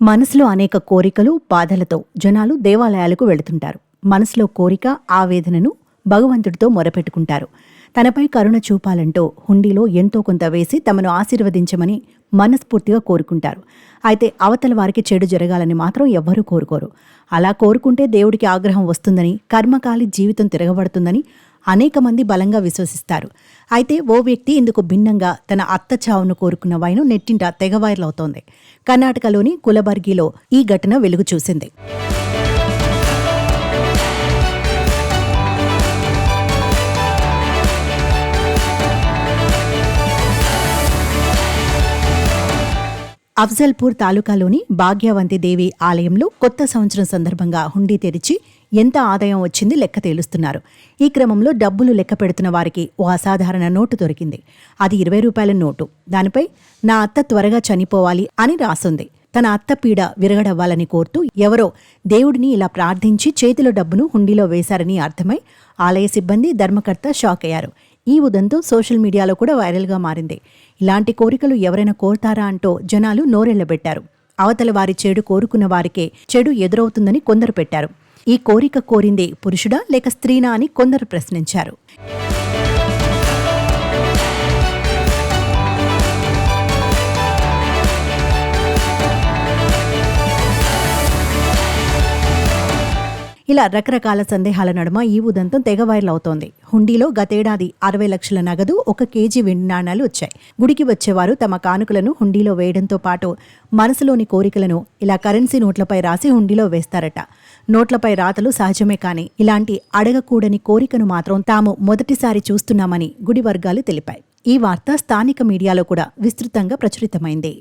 మనసులో అనేక కోరికలు, బాధలతో జనాలు దేవాలయాలకు వెళుతుంటారు. మనసులో కోరిక, ఆవేదనను భగవంతుడితో మొరపెట్టుకుంటారు. తనపై కరుణ చూపాలంటూ హుండీలో ఎంతో కొంత వేసి తమను ఆశీర్వదించమని మనస్ఫూర్తిగా కోరుకుంటారు. అయితే అవతల వారికి చెడు జరగాలని మాత్రం ఎవ్వరూ కోరుకోరు. అలా కోరుకుంటే దేవుడికి ఆగ్రహం వస్తుందని, కర్మకాలి జీవితం తిరగబడుతుందని అనేక మంది బలంగా విశ్వసిస్తారు. అయితే ఓ వ్యక్తి ఇందుకు భిన్నంగా తన అత్త చావును కోరుకున్న వైను నెట్టింట తెగ వైరల్ అవుతోంది. కర్ణాటకలోని కులబర్గిలో ఈ ఘటన వెలుగు చూసింది. అఫ్జల్పూర్ తాలూకాలోని భాగ్యవంతి దేవి ఆలయంలో కొత్త సంవత్సరం సందర్భంగా హుండీ తెరిచి ఎంత ఆదాయం వచ్చింది లెక్క తేలుస్తున్నారు. ఈ క్రమంలో డబ్బులు లెక్క పెడుతున్న వారికి ఓ అసాధారణ నోటు దొరికింది. అది 20 రూపాయల నోటు. దానిపై నా అత్త త్వరగా చనిపోవాలి అని రాసుంది. తన అత్త పీడ విరగడవ్వాలని కోరుతూ ఎవరో దేవుడిని ఇలా ప్రార్థించి చేతిలో డబ్బును హుండీలో వేశారని అర్థమై ఆలయ సిబ్బంది, ధర్మకర్త షాక్ అయ్యారు. ఈ ఉదంతం సోషల్ మీడియాలో కూడా వైరల్గా మారింది. ఇలాంటి కోరికలు ఎవరైనా కోరుతారా అంటూ జనాలు నోరెళ్లబెట్టారు. అవతల వారి చెడు కోరుకున్న వారికే చెడు ఎదురవుతుందని కొందరు పెట్టారు. ఈ కోరిక కోరింది పురుషుడా లేక స్త్రీనా అని కొందరు ప్రశ్నించారు. ఇలా రకరకాల సందేహాల నడుమ ఈ ఉదంతం తెగ వైరల్ అవుతోంది. హుండీలో గతేడాది 60 లక్షల నగదు, 1 కేజీ వెండి నాణాలు వచ్చాయి. గుడికి వచ్చేవారు తమ కానుకలను హుండీలో వేయడంతో పాటు మనసులోని కోరికలను ఇలా కరెన్సీ నోట్లపై రాసి హుండీలో వేస్తారట. నోట్లపై రాతలు సహజమే, కానీ ఇలాంటి అడగకూడని కోరికను మాత్రం తాము మొదటిసారి చూస్తున్నామని గుడి వర్గాలు తెలిపాయి. ఈ వార్త స్థానిక మీడియాలో కూడా విస్తృతంగా ప్రచురితమైంది.